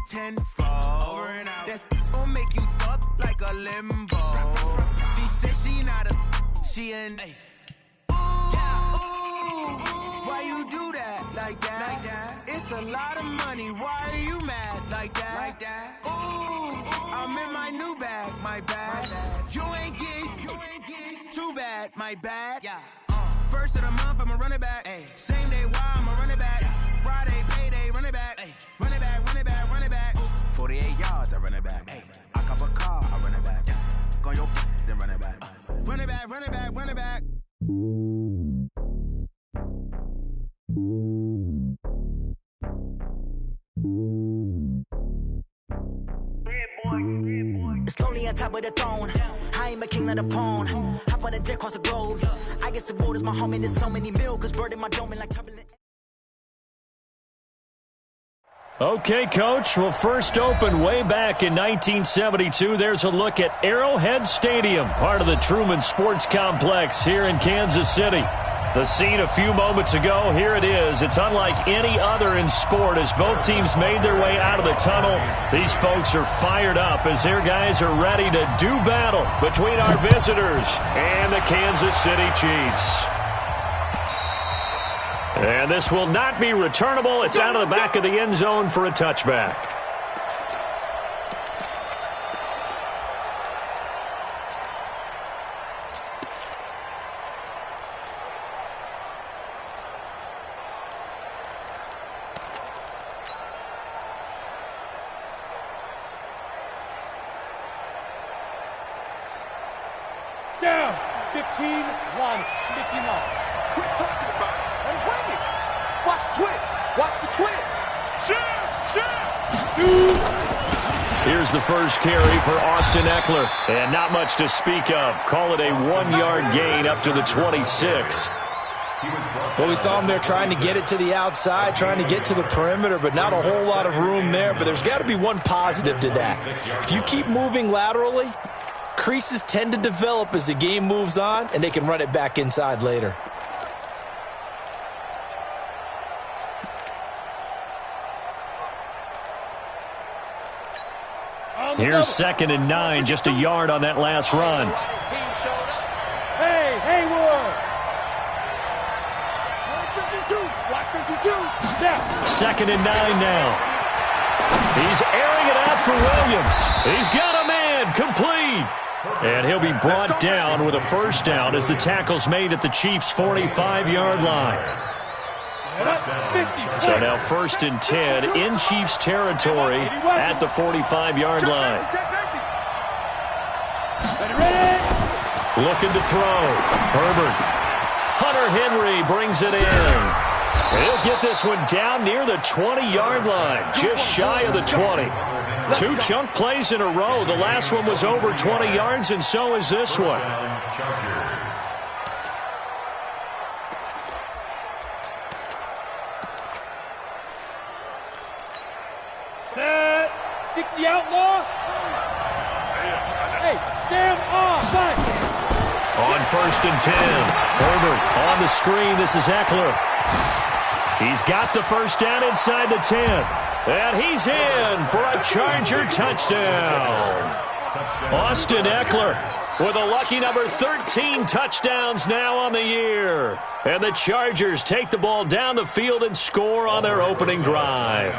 tenfold. Over and out. That's gon' make you up like a limbo. She said she not a, she an. Why you do that like that? It's a lot of money. Why are you mad like that? Ooh, I'm in my new bag, my bad. You ain't getting too bad, my bad. First of the month, I'ma run it back. Same day, why I'ma run it back. Friday, payday, run it back. Run it back, run it back, run it back. 48 yards, I run it back. I cop a car, I run it back. Go your then run it back. Run it back, run it back, run it back. It's lonely on top of the throne. I ain't a king of the pawn. Hop on a jet across the globe. I guess the world is my home and there's so many milkers burning my dome like turbulent. Okay, Coach. Well, first opened way back in 1972. There's a look at Arrowhead Stadium, part of the Truman Sports Complex here in Kansas City. The scene a few moments ago, here it is. It's unlike any other in sport as both teams made their way out of the tunnel. These folks are fired up as their guys are ready to do battle between our visitors and the Kansas City Chiefs. And this will not be returnable. It's out of the back of the end zone for a touchback. Down. 15-1. 15-1. Quit talking about it and bring it. Watch the twist. Watch the twist. Shoot. Here's the first carry for Austin Eckler. And not much to speak of. Call it a 1-yard gain up to the 26. Well, we saw him there trying to get it to the outside, trying to get to the perimeter, but not a whole lot of room there. But there's got to be one positive to that. If you keep moving laterally, creases tend to develop as the game moves on, and they can run it back inside later. Here's 2nd and 9, just a yard on that last run. Hey, Haywood. Watch 52. Now. 2nd and 9 now. He's airing it out for Williams. He's got a man, complete. And he'll be brought down with a first down as the tackle's made at the Chiefs' 45-yard line. So now 1st and 10 in Chiefs territory at the 45-yard line. Looking to throw. Herbert. Hunter Henry brings it in. He'll get this one down near the 20-yard line, just shy of the 20. 2 chunk plays in a row. The last one was over 20 yards, and so is this one. Set. 60 outlaw. Hey, Sam off. On 1st and 10. Herbert on the screen. This is Eckler. He's got the first down inside the 10. And he's in for a Charger touchdown. Austin Eckler with a lucky number 13 touchdowns now on the year. And the Chargers take the ball down the field and score on their opening drive.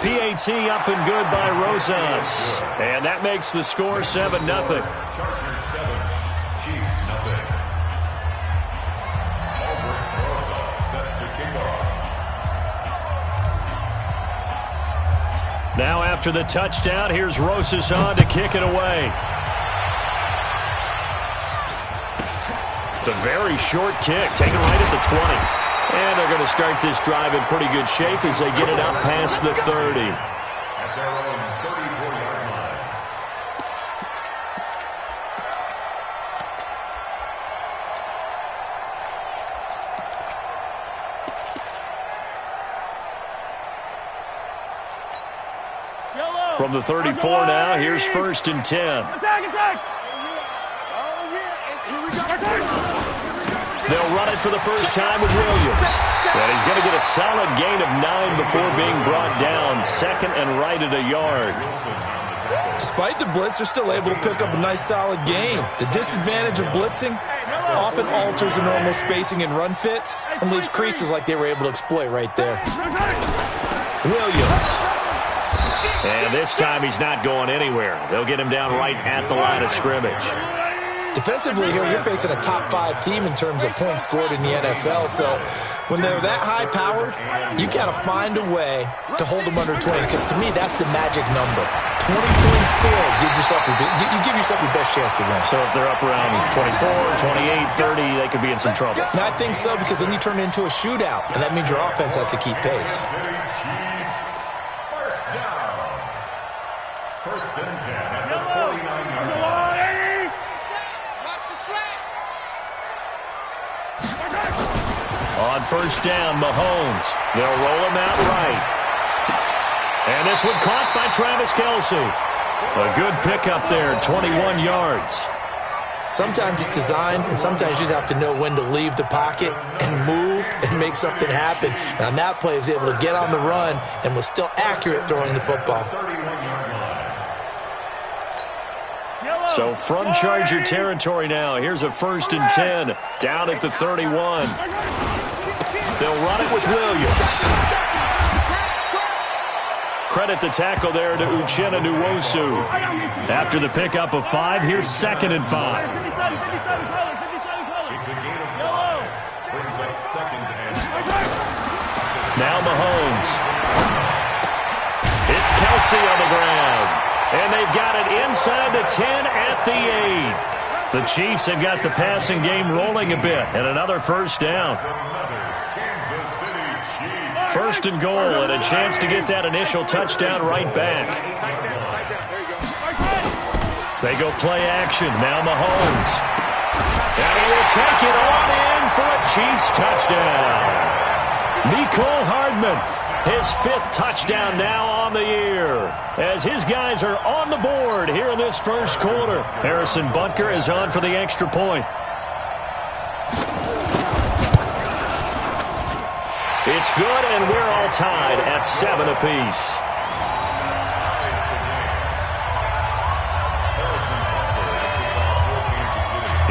PAT up and good by Rosas. And that makes the score 7-0. Chargers 7, Chiefs nothing. Albert Rosas set to kick off. Now after the touchdown, here's Rosas on to kick it away. It's a very short kick, taken right at the 20. And they're going to start this drive in pretty good shape as they get it out past the 30. At their own 34-yard line. From the 34 now, here's 1st and 10. Attack! Oh, yeah. Here we go. run it for the first time with Williams. And he's going to get a solid gain of 9 before being brought down. Second and right at a yard. Despite the blitz, they're still able to pick up a nice solid gain. The disadvantage of blitzing often alters the normal spacing and run fits and leaves creases like they were able to exploit right there. Williams. And this time he's not going anywhere. They'll get him down right at the line of scrimmage. Defensively here, you're facing a top 5 team in terms of points scored in the NFL. So when they're that high-powered, you've got to find a way to hold them under 20, because to me, that's the magic number. 20 points scored, you give yourself your best chance to win. So if they're up around 24, 28, 30, they could be in some trouble. And I think so, because then you turn it into a shootout, and that means your offense has to keep pace. First and 10 at the 49-yard line. On first down, Mahomes. They'll roll him out right. And this one caught by Travis Kelce. A good pickup there, 21 yards. Sometimes it's designed, and sometimes you just have to know when to leave the pocket and move and make something happen. And on that play, he was able to get on the run and was still accurate throwing the football. So from Charger territory now, here's a first and 10 down at the 31. They'll run it with Williams. Credit the tackle there to Uchenna Nwosu. After the pickup of 5, here's second and 5. It's a gain of 5. Brings up second and 5. Now Mahomes. It's Kelce on the ground. And they've got it inside the 10 at the 8. The Chiefs have got the passing game rolling a bit. And another first down. First and goal and a chance to get that initial touchdown right back. They go play action. Now Mahomes. And he will take it on in for a Chiefs touchdown. Mecole Hardman, his 5th touchdown now on the year, as his guys are on the board here in this first quarter. Harrison Butker is on for the extra point. It's good, and we're all tied at 7 apiece.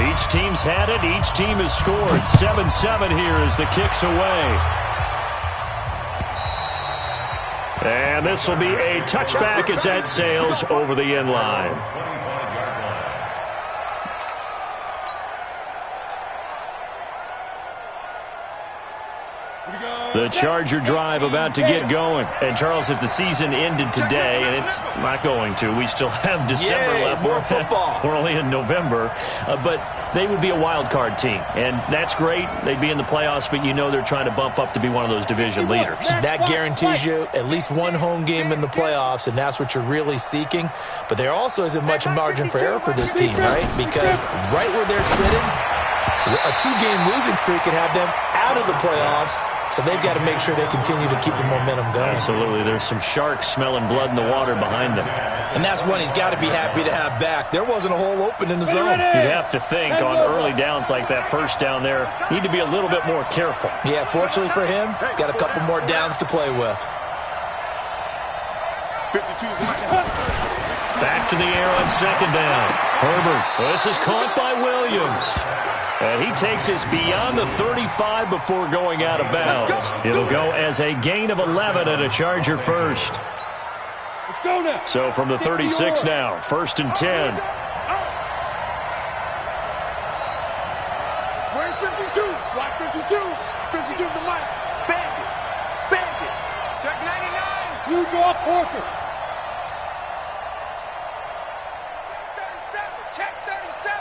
Each team's had it. Each team has scored. 7-7 here as the kick's away. And this will be a touchback as that sails over the end line. The Charger drive about to get going. And, Charles, if the season ended today, and it's not going to, we still have December left. More football. We're only in November. But they would be a wild card team. And that's great. They'd be in the playoffs, but you know they're trying to bump up to be one of those division leaders. That guarantees you at least one home game in the playoffs, and that's what you're really seeking. But there also isn't much margin for error for this team, right? Because right where they're sitting, a 2-game losing streak could have them out of the playoffs. So they've got to make sure they continue to keep the momentum going. Absolutely. There's some sharks smelling blood in the water behind them. And that's one he's got to be happy to have back. There wasn't a hole open in the zone. You'd have to think on early downs like that first down there, need to be a little bit more careful. Yeah, fortunately for him, got a couple more downs to play with. Back to the air on second down. Herbert. This is caught by Williams. And he takes us beyond the 35 before going out of bounds. It'll go as a gain of 11 and a Charger first. Let's go now. So from the 36 now, first and 10. Where's 52? Watch 52. 52's the mic. Bandit. Bandit. Check 99. You draw Porter. 37. Check 37.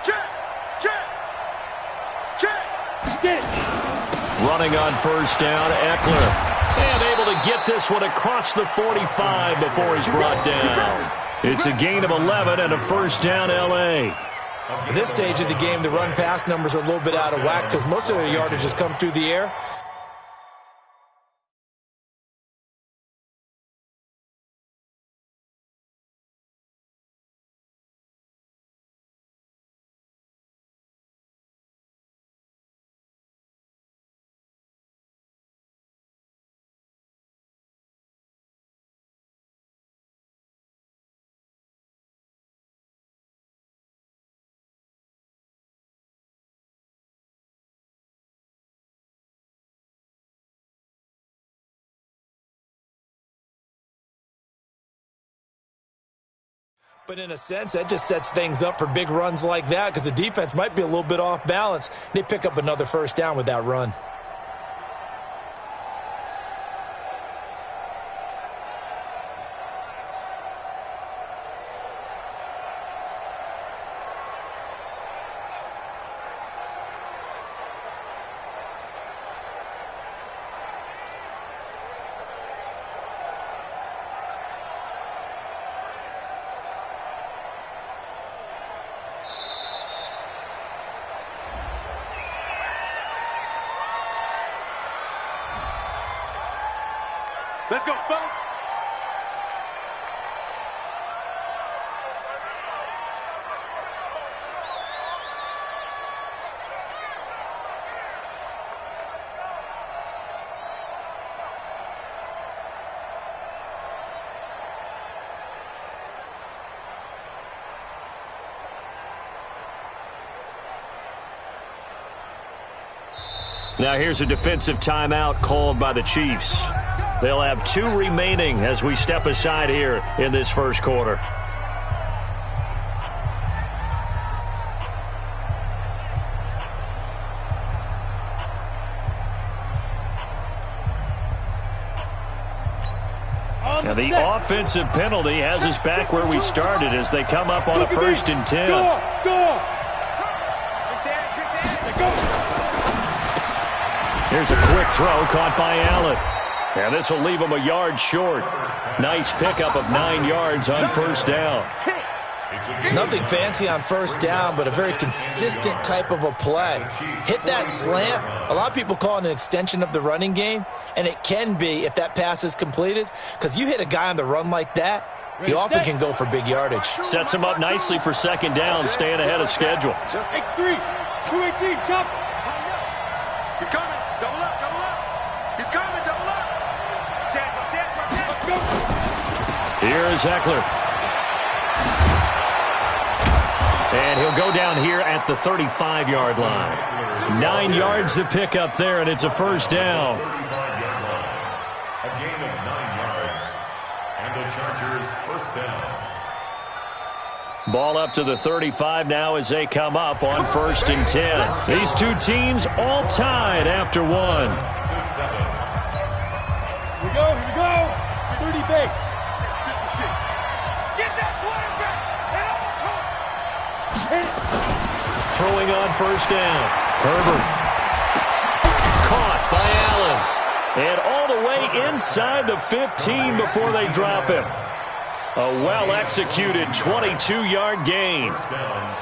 Check. Check. Check. Running on first down, Eckler. And able to get this one across the 45 before he's brought down. It's a gain of 11 and a first down, L.A. At this stage of the game, the run-pass numbers are a little bit out of whack because most of the yardage has come through the air. But in a sense, that just sets things up for big runs like that because the defense might be a little bit off balance. They pick up another first down with that run. Let's go, fellas. Now here's a defensive timeout called by the Chiefs. They'll have 2 remaining as we step aside here in this first quarter. Now the offensive penalty has us back where we started as they come up on a 1st and 10. Go! Here's a quick throw caught by Allen. And this will leave him a yard short. Nice pickup of 9 yards on first down. Nothing fancy on first down, but a very consistent type of a play. Hit that slant. A lot of people call it an extension of the running game, and it can be if that pass is completed, because you hit a guy on the run like that, he often can go for big yardage. Sets him up nicely for second down, staying ahead of schedule. X3, 218, jump. He's coming. Double up, double up. He's coming, double up. Let's go. Here's Eckler. And he'll go down here at the 35-yard line. 9 yards to pick up there, and it's a first down. 35-yard line. A gain of 9 yards. And the Chargers first down. Ball up to the 35 now as they come up on 1st and 10. These two teams all tied after 1. Here we go. 30 base. 56. Get that quarterback. Throwing on first down. Herbert. Caught by Allen. And all the way inside the 15 before they drop him. A well-executed 22-yard gain.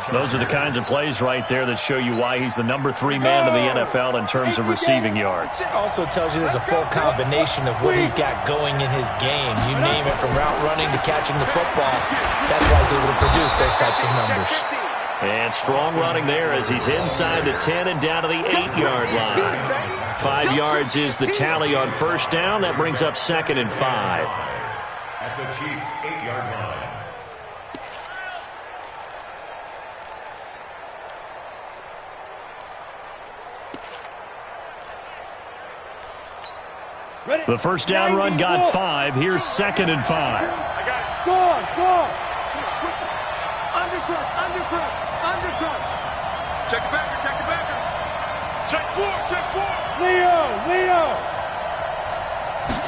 Those are the kinds of plays right there that show you why he's the number 3 man in the NFL in terms of receiving yards. It also tells you there's a full combination of what he's got going in his game. You name it, from route running to catching the football. That's why he's able to produce those types of numbers. And strong running there as he's inside the 10 and down to the 8-yard line. 5 yards is the tally on first down. That brings up 2nd and 5. At the Chiefs' 8-yard line. Ready? The first down run got 5. Here's 2nd and 5. I got it. Go. Switch it. Undercut. Check the backer. Check 4. Leo.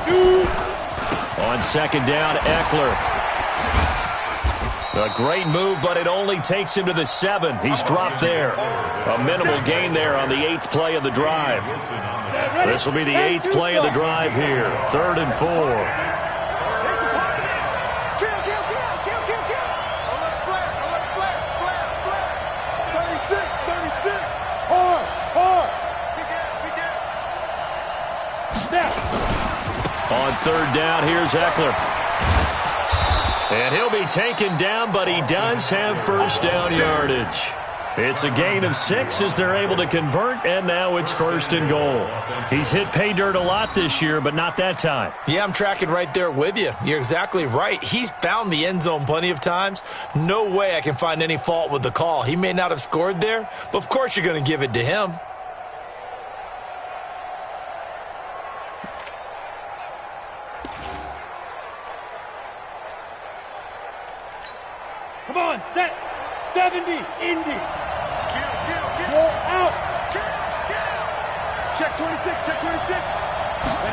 Shoot. On 2nd down, Eckler. A great move, but it only takes him to the 7. He's dropped there. A minimal gain there on the 8th play of the drive. This will be the 8th play of the drive here. 3rd and 4. On 3rd down, here's Eckler. And he'll be taken down, but he does have first down yardage. It's a gain of 6 as they're able to convert, and now it's 1st and goal. He's hit pay dirt a lot this year, but not that time. Yeah, I'm tracking right there with you. You're exactly right. He's found the end zone plenty of times. No way I can find any fault with the call. He may not have scored there, but of course you're going to give it to him. 70, Indy. Roll out. Check 26, check 26.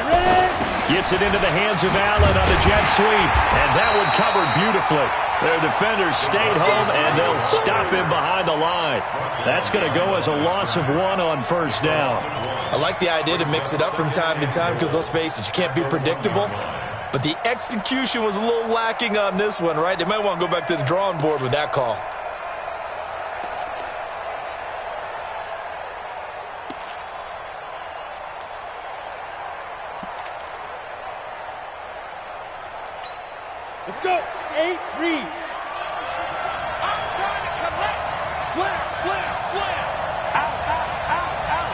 Ready. Gets it into the hands of Allen on the jet sweep, and that one covered beautifully. Their defenders stayed home, and they'll stop him behind the line. That's going to go as a loss of 1 on first down. I like the idea to mix it up from time to time because, let's face it, you can't be predictable. But the execution was a little lacking on this one, right? They might want to go back to the drawing board with that call. Let's go. 8, read. I'm trying to collect. Slam, slam, slam. Out, out, out, out.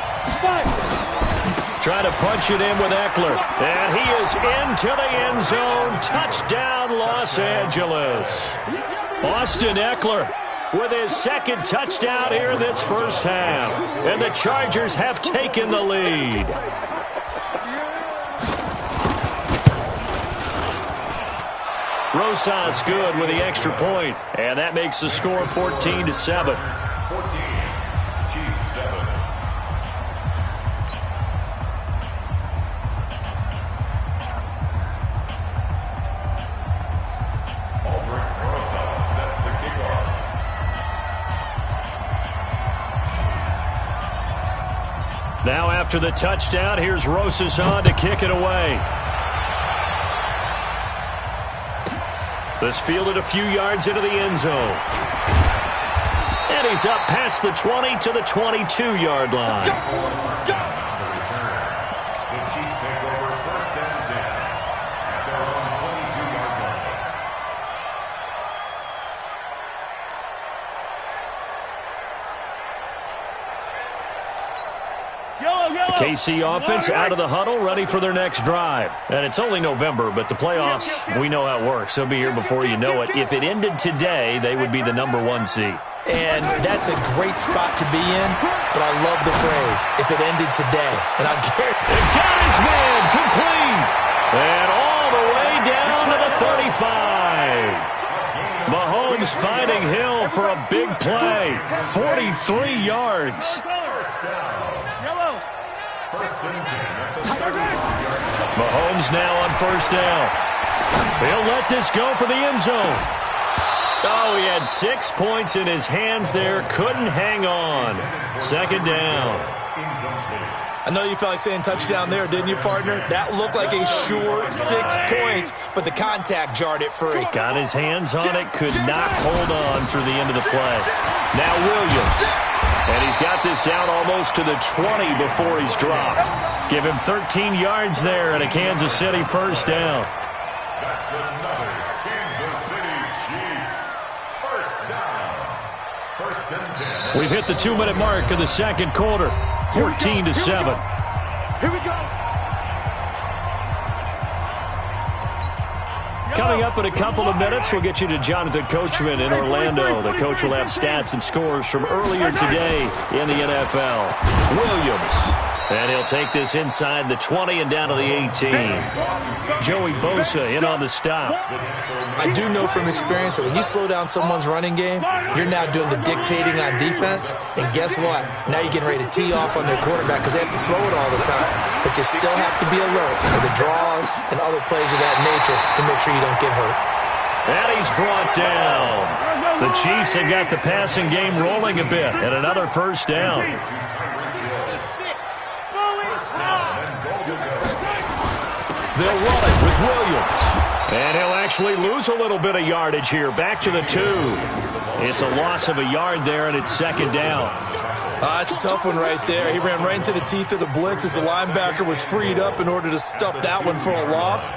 5. Trying to punch it in with Eckler. And he is into the end zone. Touchdown, Los Angeles. Austin Eckler with his second touchdown here in this first half. And the Chargers have taken the lead. Rosas good with the extra point, and that makes the score 14-7. 14, Chiefs 7. Albert Rosas set to kick off. Now after the touchdown, here's Rosas on to kick it away. This fielded a few yards into the end zone. And he's up past the 20 to the 22-yard line. The Chiefs take over first and 10 at their own 22-yard line. The KC offense out of the huddle, ready for their next drive. And it's only November, but the playoffs, we know how it works. They'll be here before you know it. If it ended today, they would be the #1 seed. And that's a great spot to be in, but I love the phrase, if it ended today. And I guarantee they've got his man complete. And all the way down to the 35. Mahomes finding Hill for a big play. 43 yards. Mahomes now on first down. He'll let this go for the end zone. Oh, he had 6 points in his hands there. Couldn't hang on. Second down. I know you felt like saying touchdown there, didn't you, partner? That looked like a sure 6 points, but the contact jarred it free. Got his hands on it, could not hold on through the end of the play. Now Williams. And he's got this down almost to the 20 before he's dropped. Give him 13 yards there and a Kansas City first down. That's another Kansas City Chiefs first down. First and 10. We've hit the 2-minute mark of the second quarter. 14-7. Here we go. Coming up in a couple of minutes, we'll get you to Jonathan Coachman in Orlando. The coach will have stats and scores from earlier today in the NFL. Williams. And he'll take this inside the 20 and down to the 18. Joey Bosa in on the stop. I do know from experience that when you slow down someone's running game, you're now doing the dictating on defense. And guess what? Now you're getting ready to tee off on their quarterback because they have to throw it all the time. But you still have to be alert for the draws and other plays of that nature to make sure you don't get hurt. And he's brought down. The Chiefs have got the passing game rolling a bit. And another first down. They'll run it with Williams. And he'll actually lose a little bit of yardage here. Back to the 2. It's a loss of a yard there, and it's second down. It's a tough one right there. He ran right into the teeth of the blitz as the linebacker was freed up in order to stuff that one for a loss.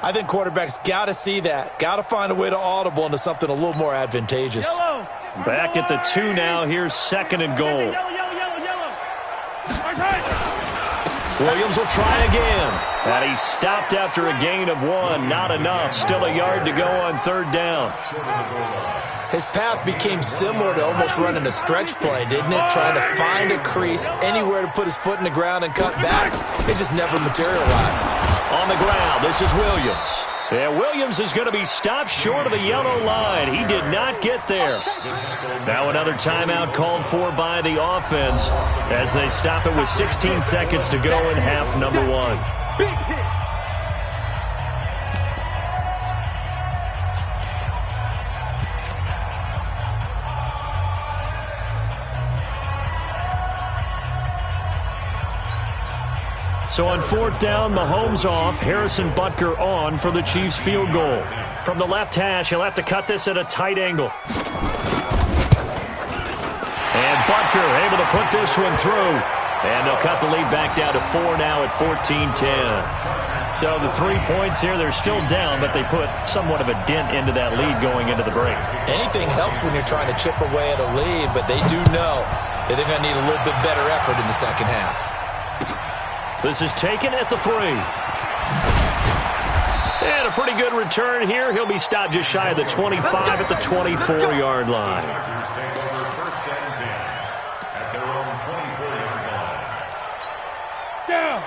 I think quarterbacks got to see that. Got to find a way to audible into something a little more advantageous. Back at the 2 now. Here's second and goal. Williams will try again. And he stopped after a gain of 1. Not enough. Still a yard to go on third down. His path became similar to almost running a stretch play, didn't it? Trying to find a crease, anywhere to put his foot in the ground and cut back. It just never materialized. On the ground, this is Williams. Yeah, Williams is going to be stopped short of the yellow line. He did not get there. Now another timeout called for by the offense as they stop it with 16 seconds to go in half number one. Big hit. So on fourth down, Mahomes off, Harrison Butker on for the Chiefs field goal. From the left hash, he'll have to cut this at a tight angle. And Butker able to put this one through. And they'll cut the lead back down to 4 now at 14-10. So the 3 points here, they're still down, but they put somewhat of a dent into that lead going into the break. Anything helps when you're trying to chip away at a lead, but they do know that they're going to need a little bit better effort in the second half. This is taken at the 3. And a pretty good return here. He'll be stopped just shy of the 25 at the 24-yard line.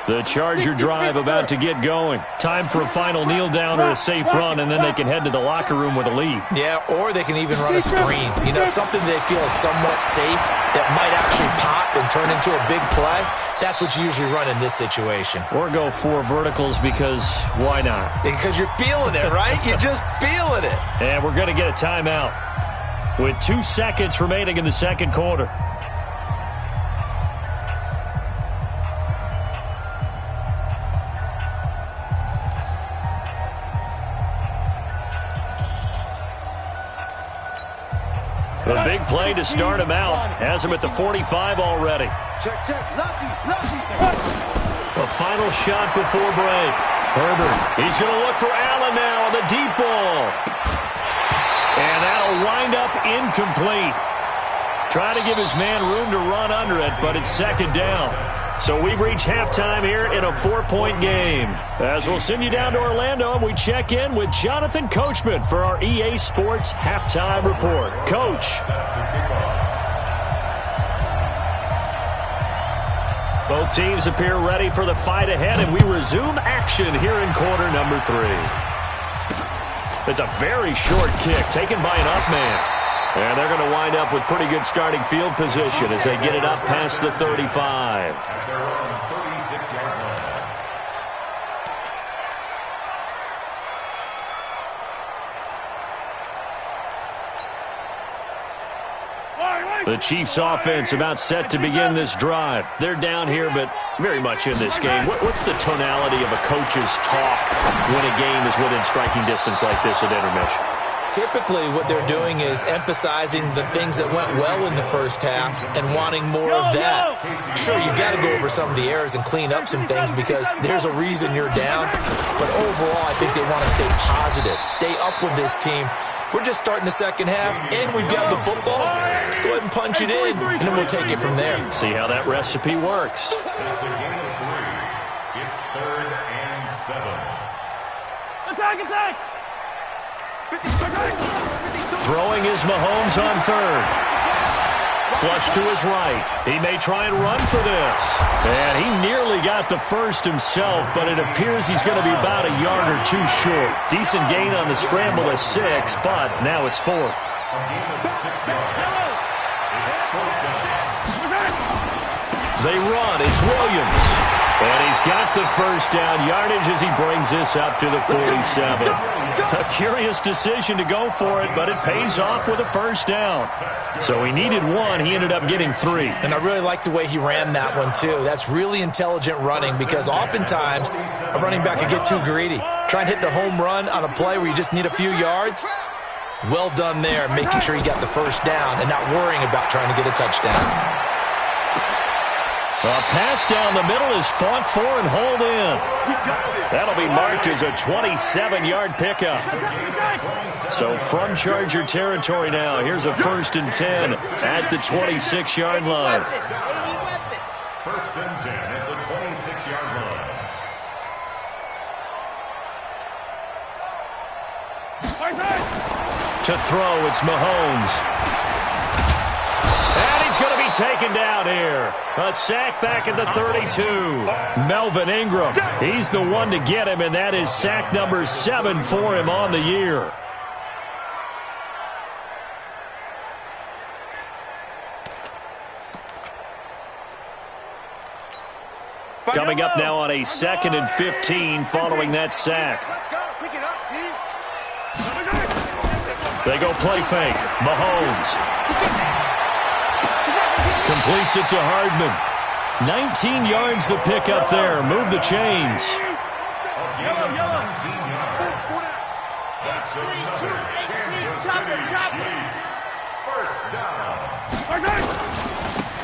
The Charger drive about to get going. Time for a final kneel down or a safe run, and then they can head to the locker room with a lead. Yeah, or they can even run a screen. You know, something they feel is somewhat safe that might actually pop and turn into a big play. That's what you usually run in this situation. Or go 4 verticals because why not? Because you're feeling it, right? You're just feeling it. And we're going to get a timeout with 2 seconds remaining in the second quarter. The big play to start him out. Has him at the 45 already. Check. Lucky. The final shot before break. Herbert, he's going to look for Allen now on the deep ball. And that'll wind up incomplete. Trying to give his man room to run under it, but it's second down. So we've reached halftime here in a 4-point game. As we'll send you down to Orlando, and we check in with Jonathan Coachman for our EA Sports Halftime Report. Coach. Both teams appear ready for the fight ahead, and we resume action here in quarter number 3. It's a very short kick taken by an up man. And they're going to wind up with pretty good starting field position as they get it up past the 35. The Chiefs offense about set to begin this drive. They're down here, but very much in this game. What's the tonality of a coach's talk when a game is within striking distance like this at intermission? Typically, what they're doing is emphasizing the things that went well in the first half and wanting more of that. Sure, you've got to go over some of the errors and clean up some things because there's a reason you're down. But overall, I think they want to stay positive, stay up with this team. We're just starting the second half, and we've got the football. Let's go ahead and punch it in, and then we'll take it from there. See how that recipe works. It's a game of 3. It's 3rd and 7. Attack! Throwing is Mahomes on 3rd. Flush to his right. He may try and run for this. And he nearly got the first himself, but it appears he's going to be about a yard or 2 short. Decent gain on the scramble of 6, but now it's 4th. A game of 6 yards. It's 4th down. They run. It's Williams. And he's got the first down yardage as he brings this up to the 47. A curious decision to go for it, but it pays off with a first down. So he needed 1. He ended up getting 3. And I really like the way he ran that one, too. That's really intelligent running because oftentimes a running back could get too greedy. Try and hit the home run on a play where you just need a few yards. Well done there, making sure you got the first down and not worrying about trying to get a touchdown. A pass down the middle is fought for and hauled in. That'll be marked as a 27-yard pickup. So from Charger territory now, here's a 1st and 10 at the 26-yard line. 1st and 10 at the 26-yard line. To throw, it's Mahomes. And he's He's going to be taken down here. A sack back at the 32. Melvin Ingram, he's the one to get him, and that is sack number 7 for him on the year. Coming up now on a 2nd and 15 following that sack. They go play fake. Mahomes completes it to Hardman. 19 yards the pick up there. Move the chains.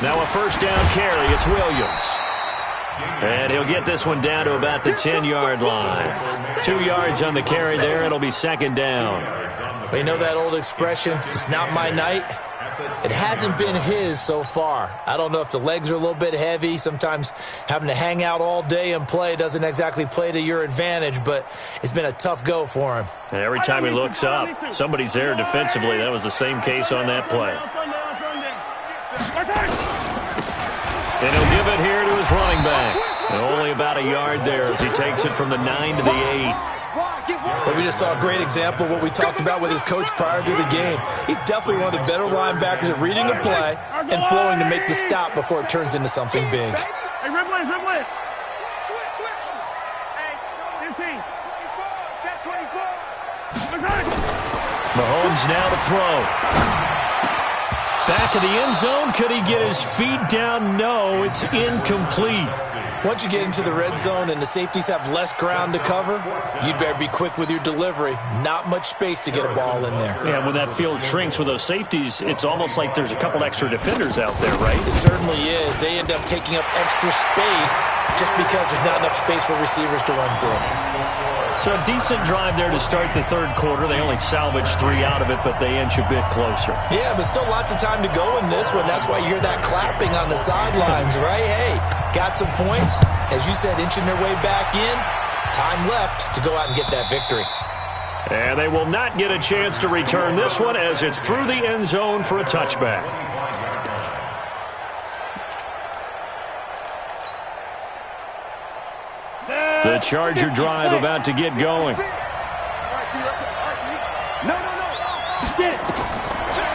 Now a first down carry. It's Williams. And he'll get this one down to about the 10-yard line. 2 yards on the carry there. It'll be 2nd down. Well, you know that old expression, it's not my night? It hasn't been his so far. I don't know if the legs are a little bit heavy. Sometimes having to hang out all day and play doesn't exactly play to your advantage, but it's been a tough go for him. And every time he looks up, somebody's there defensively. That was the same case on that play. And he'll give it here to his running back. And only about a yard there as he takes it from the 9 to the 8. But we just saw a great example of what we talked about with his coach prior to the game. He's definitely one of the better linebackers at reading a play and flowing to make the stop before it turns into something big. Hey, red blitz. Switch. Hey, 15. Check 24. Mahomes now to throw. Back of the end zone. Could he get his feet down? No, it's incomplete. Once you get into the red zone and the safeties have less ground to cover, you'd better be quick with your delivery. Not much space to get a ball in there. Yeah, when that field shrinks with those safeties, it's almost like there's a couple extra defenders out there, right? It certainly is. They end up taking up extra space just because there's not enough space for receivers to run through. So a decent drive there to start the third quarter. They only salvaged 3 out of it, but they inch a bit closer. Yeah, but still lots of time to go in this one. That's why you hear that clapping on the sidelines, right? Hey, got some points. As you said, inching their way back in. Time left to go out and get that victory. And they will not get a chance to return this one as it's through the end zone for a touchback. The Charger drive about to get going.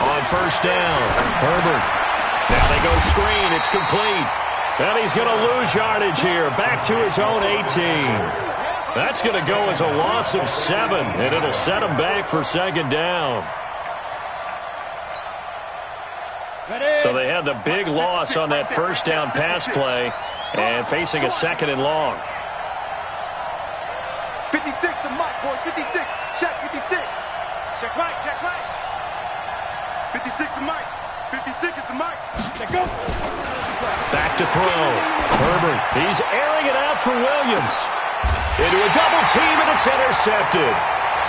On first down, Herbert. Now they go screen. It's complete. And he's going to lose yardage here. Back to his own 18. That's going to go as a loss of 7, and it'll set him back for 2nd down. So they had the big loss on that first down pass play and facing a 2nd and long. 56 to Mike, boys. 56. Check 56. Check right. 56 to Mike. 56 is the Mike. Check go. Back to throw. Herbert. He's airing it out for Williams. Into a double team, and it's intercepted.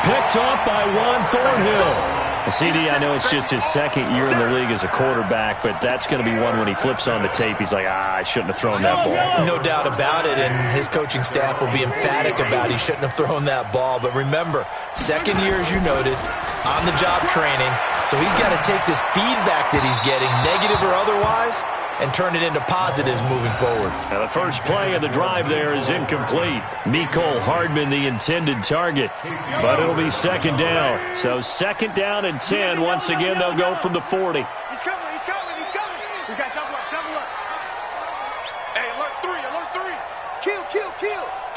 Picked off by Juan Thornhill. CD, I know it's just his 2nd year in the league as a quarterback, but that's going to be one when he flips on the tape. He's like, I shouldn't have thrown that ball. No doubt about it, and his coaching staff will be emphatic about he shouldn't have thrown that ball. But remember, 2nd year, as you noted, on-the-job training. So he's got to take this feedback that he's getting, negative or otherwise, and turn it into positives moving forward. Now the first play of the drive there is incomplete. Mecole Hardman, the intended target, but it'll be 2nd down. So 2nd down and 10. Once again, they'll go from the 40. He's coming. We got double up. Hey, alert 3. Kill.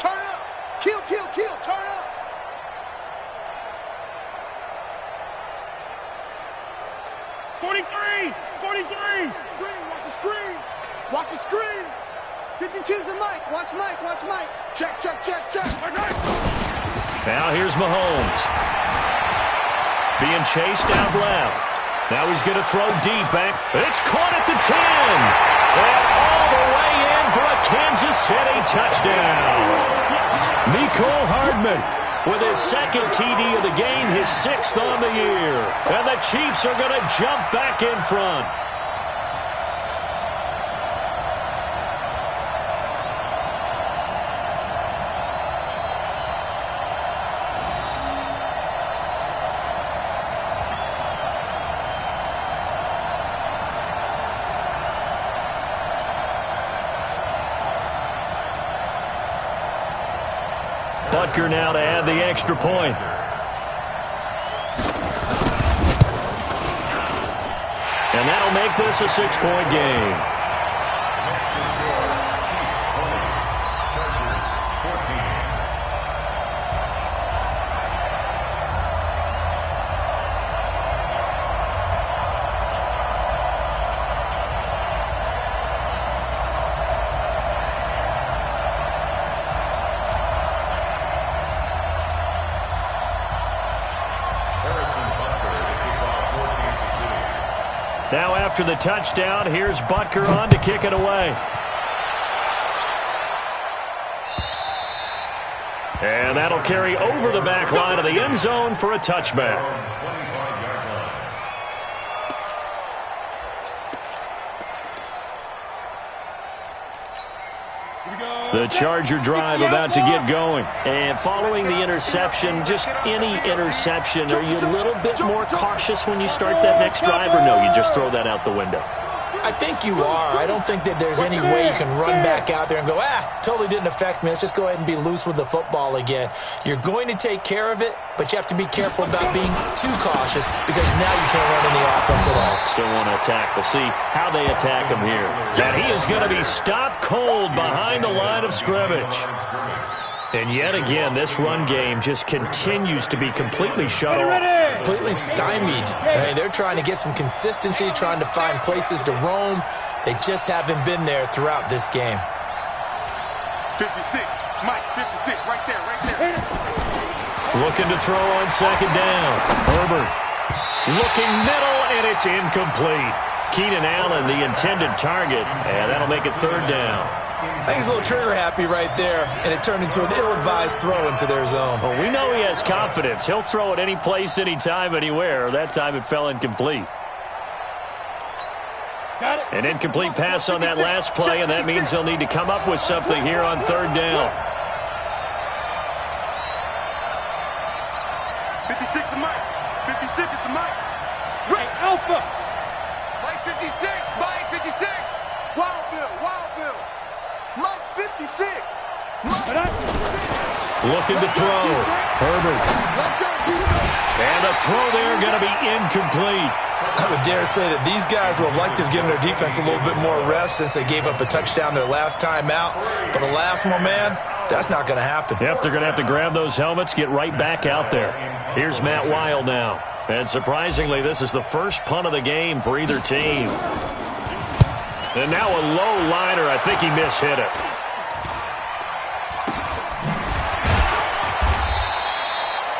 Turn up. Kill. Turn up. .43. Watch the screen. 52's the Mike. Watch Mike. Check. Now here's Mahomes. Being chased out left. Now he's going to throw deep back. It's caught at the 10. And all the way in for a Kansas City touchdown. Mecole Hardman with his 2nd TD of the game, his 6th on the year. And the Chiefs are going to jump back in front. Butker now to add the extra point. And that'll make this a 6-point game. Now after the touchdown, here's Butker on to kick it away. And that'll carry over the back line of the end zone for a touchback. The Charger drive about to get going. And following the interception, just any interception, are you a little bit more cautious when you start that next drive, or no, you just throw that out the window? I think you are. I don't think that there's any way you can run back out there and go, totally didn't affect me. Let's just go ahead and be loose with the football again. You're going to take care of it, but you have to be careful about being too cautious because now you can't run any offense at all. Still want to attack. We'll see how they attack him here. And he is going to be stopped cold behind the line of scrimmage. And yet again, this run game just continues to be completely shut off. Completely stymied. I mean, they're trying to get some consistency, trying to find places to roam. They just haven't been there throughout this game. 56, Mike, 56, right there, right there. Looking to throw on second down. Herbert looking middle, and it's incomplete. Keenan Allen, the intended target, and that'll make it third down. I think he's a little trigger happy right there, and it turned into an ill-advised throw into their zone. Well, we know he has confidence. He'll throw it any place, anytime, anywhere. That time it fell incomplete. Got it. An incomplete pass on that last play, and that means they'll need to come up with something here on third down. 56 to Mike. 56 is to Mike. Right, Alpha. Mike 56. Mike 56. Wild Bill. Mike 56. Looking to throw. Herbert. And the throw there going to be incomplete. I would dare say that these guys would have liked to have given their defense a little bit more rest since they gave up a touchdown their last time out. But the last one, man, that's not going to happen. Yep, they're going to have to grab those helmets, get right back out there. Here's Matt Weil now. And surprisingly, this is the first punt of the game for either team. And now a low liner. I think he mishit it.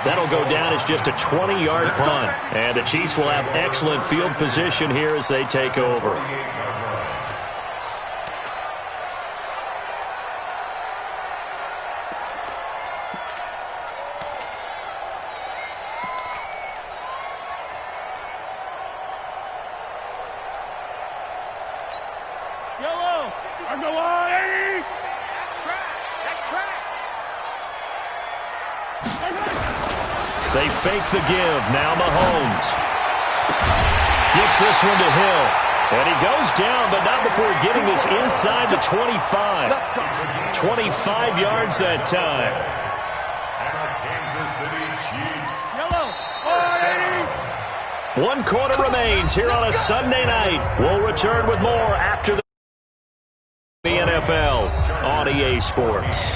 That'll go down as just a 20-yard punt. And the Chiefs will have excellent field position here as they take over. They fake the give. Now Mahomes gets this one to Hill. And he goes down, but not before getting this inside the 25. 25 yards that time. One quarter remains here on a Sunday night. We'll return with more after the NFL on EA Sports.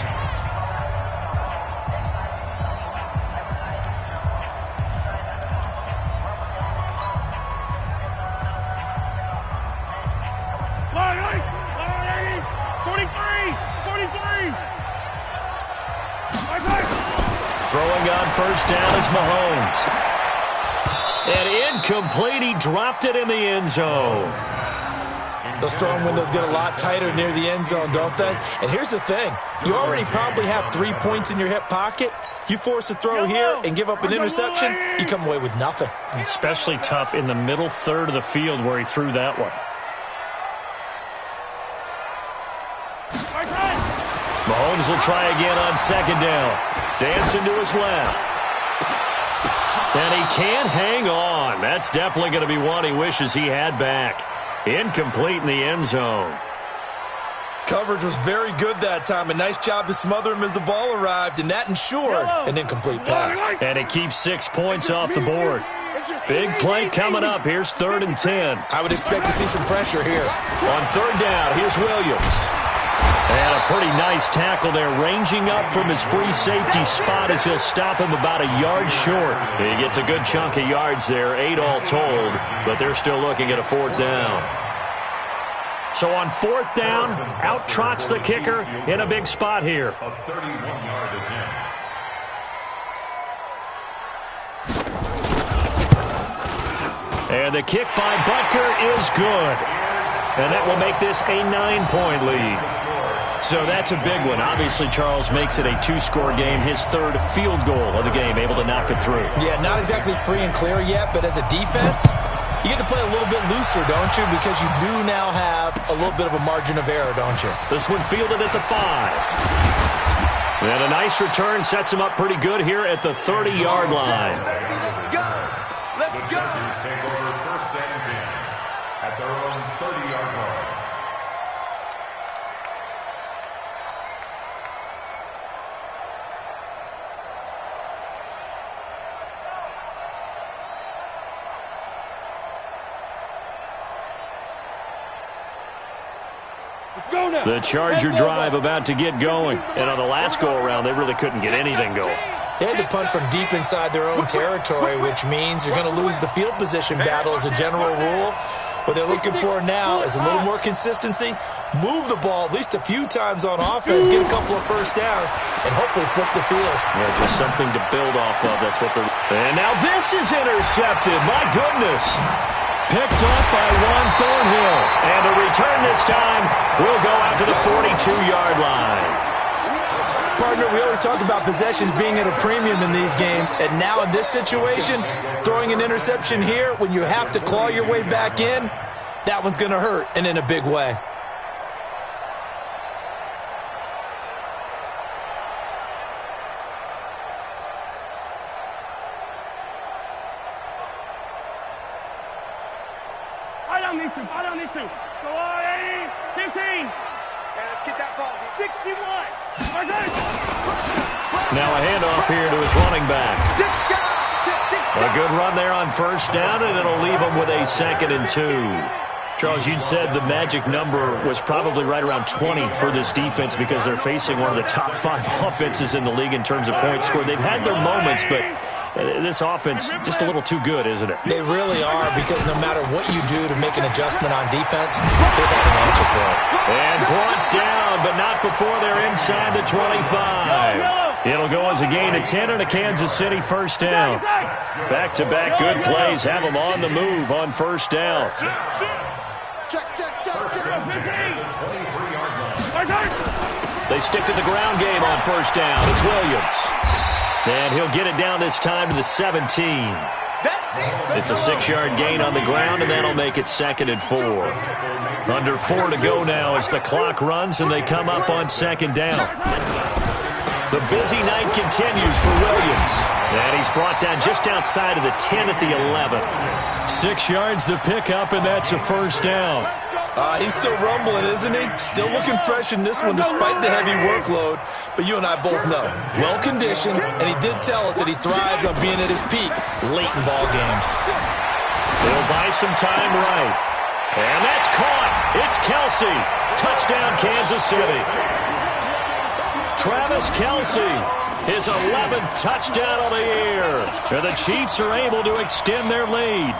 Throwing on first down is Mahomes. And incomplete. He dropped it in the end zone. Those throwing windows get a lot tighter near the end zone, don't they? And here's the thing. You already probably have 3 points in your hip pocket. You force a throw here and give up an interception, you come away with nothing. And especially tough in the middle third of the field where he threw that one. Mahomes will try again on second down. Dancing to his left. And he can't hang on. That's definitely going to be one he wishes he had back. Incomplete in the end zone. coverage was very good that time. A nice job to smother him as the ball arrived, and that ensured an incomplete pass. And it keeps 6 points off the board. Big play coming up. Here's 3rd and 10. I would expect to see some pressure here. On 3rd down, here's Williams. And a pretty nice tackle there, ranging up from his free safety spot as he'll stop him about a yard short. He gets a good chunk of yards there, 8 all told, but they're still looking at a 4th down. So on 4th down, out trots the kicker in a big spot here. A 31-yard attempt. And the kick by Butker is good. And that will make this a 9-point lead. So that's a big one. Obviously, Charles makes it a 2-score game. His 3rd field goal of the game, able to knock it through. Yeah, not exactly free and clear yet, but as a defense, you get to play a little bit looser, don't you? Because you do now have a little bit of a margin of error, don't you? This one fielded at the 5. And a nice return sets him up pretty good here at the 30-yard line. The Chargers take over 1st and 10 at their own 30-yard line. The Charger drive about to get going. And on the last go-around, they really couldn't get anything going. They had to punt from deep inside their own territory, which means you're going to lose the field position battle as a general rule. What they're looking for now is a little more consistency, move the ball at least a few times on offense, get a couple of 1st downs, and hopefully flip the field. Yeah, just something to build off of. That's what they're... And now this is intercepted. My goodness. Picked up by Juan Thornhill. And the return this time will go out to the 42-yard line. Partner, we always talk about possessions being at a premium in these games, and now in this situation, throwing an interception here when you have to claw your way back in, that one's going to hurt, and in a big way. Eye on these two. Go on, 15. And let's get that ball. 61. Now a handoff here to his running back. A good run there on 1st down, and it'll leave him with a 2nd and 2. Charles, you'd said the magic number was probably right around 20 for this defense because they're facing one of the top 5 offenses in the league in terms of points scored. They've had their moments, but this offense just a little too good, isn't it? They really are, because no matter what you do to make an adjustment on defense, they've had an answer for it. And brought down, but not before they're inside the 25. It'll go as a gain of 10 and a Kansas City 1st down. Back-to-back good plays have them on the move on 1st down. They stick to the ground game on 1st down. It's Williams. And he'll get it down this time to the 17. It's a 6-yard gain on the ground, and that'll make it 2nd and 4. Under 4 to go now as the clock runs, and they come up on 2nd down. The busy night continues for Williams. And he's brought down just outside of the 10 at the 11. 6 yards the pickup, and that's a 1st down. He's still rumbling, isn't he? Still looking fresh in this one despite the heavy workload. But you and I both know, well-conditioned, and he did tell us that he thrives on being at his peak late in ball games. He'll buy some time right. And that's caught. It's Kelsey. Touchdown, Kansas City. Travis Kelsey, his 11th touchdown of the year. And the Chiefs are able to extend their lead.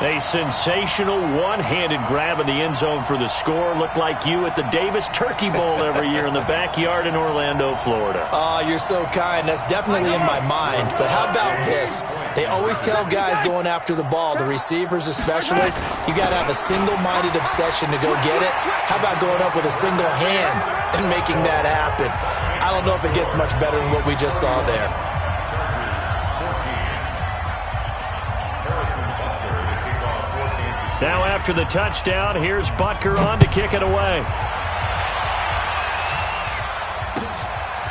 A sensational one-handed grab in the end zone for the score. Looked like you at the Davis Turkey Bowl every year in the backyard in Orlando, Florida. Oh, you're so kind. That's definitely in my mind. But how about this? They always tell guys going after the ball, the receivers especially, you got to have a single-minded obsession to go get it. How about going up with a single hand and making that happen? I don't know if it gets much better than what we just saw there. Now after the touchdown, here's Butker on to kick it away.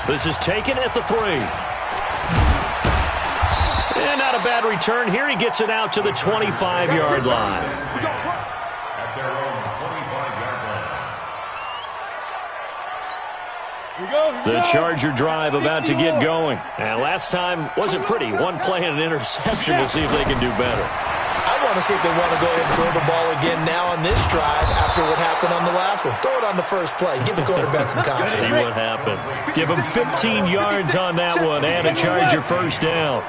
This is taken at the 3. And not a bad return here. He gets it out to the 25-yard line. At their own 25-yard line. The Charger drive about to get going. And last time wasn't pretty. One play and an interception. We'll see if they can do better. I want to see if they want to go ahead and throw the ball again now on this drive after what happened on the last one. Throw it on the first play. Give the quarterback some confidence. See what happens. Give him 15 yards on that one and a Charger first down.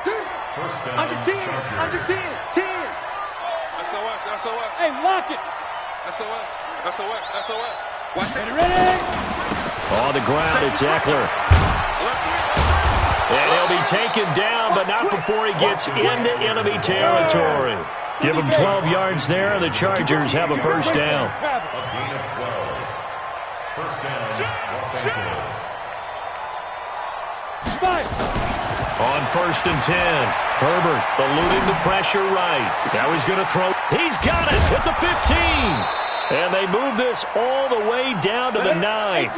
Under 10. Under 10. 10. SOS. Hey, lock it. SOS. Watch it. Ready? On the ground, it's Eckler. And he'll be taken down, but not before he gets into enemy territory. Give him 12 yards there, and the Chargers have a first down. A gain of 12. First down, Los Angeles. On 1st and 10, Herbert eluding the pressure right. Now he's going to throw. He's got it at the 15. And they move this all the way down to the 9.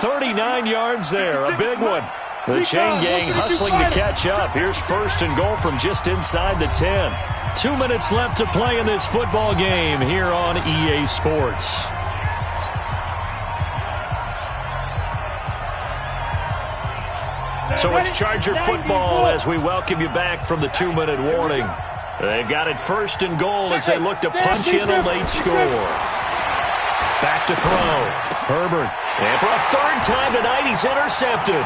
39 yards there, a big one. The chain gang hustling to catch up. Here's 1st and goal from just inside the 10. 2 minutes left to play in this football game here on EA Sports. So it's Charger football as we welcome you back from the 2-minute warning. They've got it 1st and goal as they look to punch in a late score. Back to throw. Herbert. And for a 3rd time tonight, he's intercepted.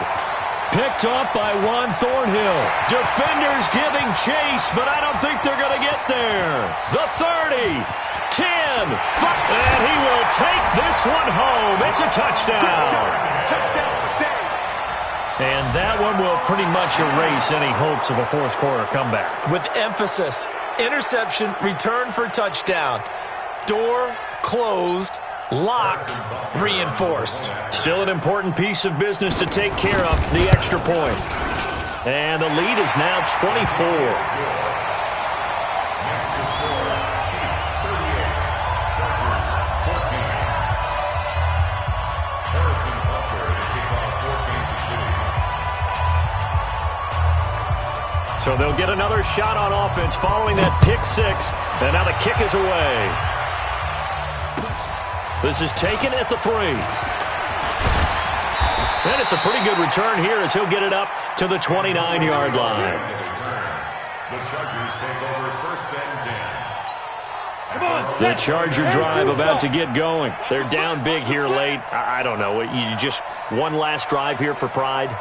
Picked up by Juan Thornhill. Defenders giving chase, but I don't think they're going to get there. The 30, 10, 5, and he will take this one home. It's a touchdown. And that one will pretty much erase any hopes of a fourth quarter comeback. With emphasis, interception, return for touchdown. Door closed, locked, reinforced. Still an important piece of business to take care of, the extra point. And the lead is now 24. So they'll get another shot on offense following that pick 6. And now the kick is away. This is taken at the 3. And it's a pretty good return here as he'll get it up to the 29-yard line. The Chargers take over 1st and 10. The Charger drive about to get going. They're down big here late. I don't know. You just one last drive here for pride?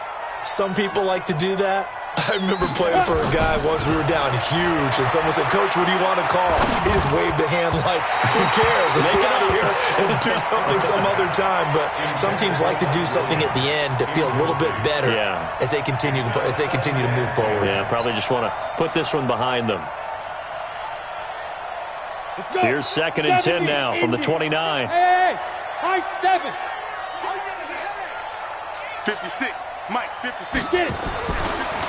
Some people like to do that. I remember playing for a guy once we were down huge, and someone said, "Coach, what do you want to call?" He just waved a hand like, who cares? Let's get out of here and do something some other time. But some teams like to do something at the end to feel a little bit better as they continue to move forward. Yeah, probably just want to put this one behind them. Here's 2nd and 10 now from the 29. Hey, high 7. 56. Mike, 56. Get it.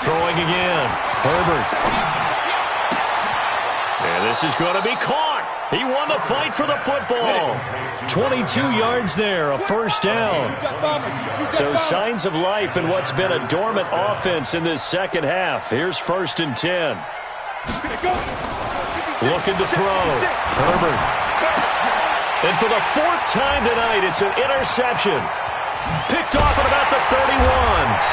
Throwing again. Herbert. And this is going to be caught. He won the fight for the football. 22 yards there, a first down. So signs of life in what's been a dormant offense in this second half. Here's 1st and 10. Looking to throw. Herbert. And for the 4th time tonight, it's an interception. Picked off at about the 31.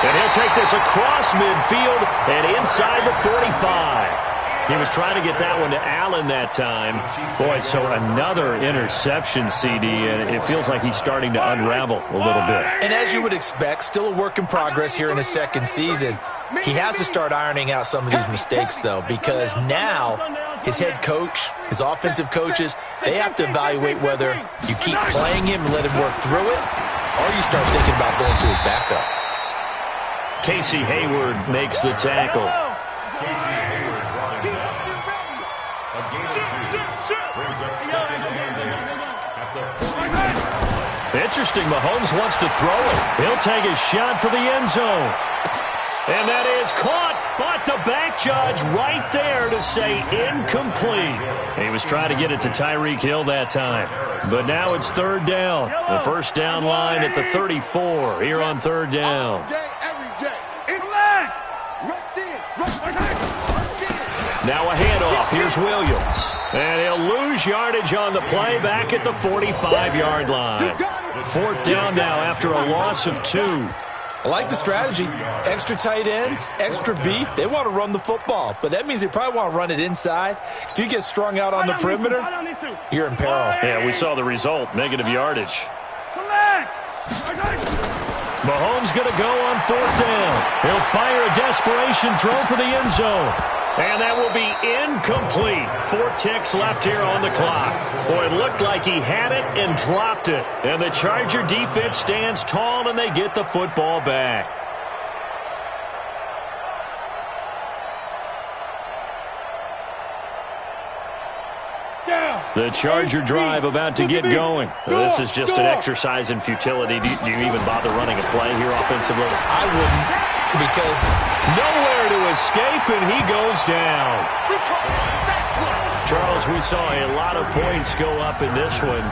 And he'll take this across midfield and inside the 45. He was trying to get that one to Allen that time. Boy, so another interception, CD, and it feels like he's starting to unravel a little bit. And as you would expect, still a work in progress here in his 2nd season. He has to start ironing out some of these mistakes, though, because now his head coach, his offensive coaches, they have to evaluate whether you keep playing him and let him work through it, or you start thinking about going to his backup. Casey Hayward makes the tackle. Casey Hayward brought him down. A gain of 2 brings up 2nd and 10 at the 40. Interesting, Mahomes wants to throw it. He'll take a shot for the end zone. And that is caught, but the back judge right there to say incomplete. He was trying to get it to Tyreek Hill that time. But now it's 3rd down. The first down line at the 34 here on 3rd down. Now a handoff. Here's Williams. And he'll lose yardage on the play back at the 45-yard line. 4th down now after a loss of 2. I like the strategy. Extra tight ends, extra beef. They want to run the football, but that means they probably want to run it inside. If you get strung out on the perimeter, you're in peril. Yeah, we saw the result, negative yardage. Mahomes going to go on 4th down. He'll fire a desperation throw for the end zone. And that will be incomplete. 4 ticks left here on the clock. Boy, it looked like he had it and dropped it. And the Charger defense stands tall, and they get the football back. The Charger drive about to get going. This is just an exercise in futility. Do you even bother running a play here offensively? I wouldn't, because nowhere to escape, and he goes down. Charles, we saw a lot of points go up in this one.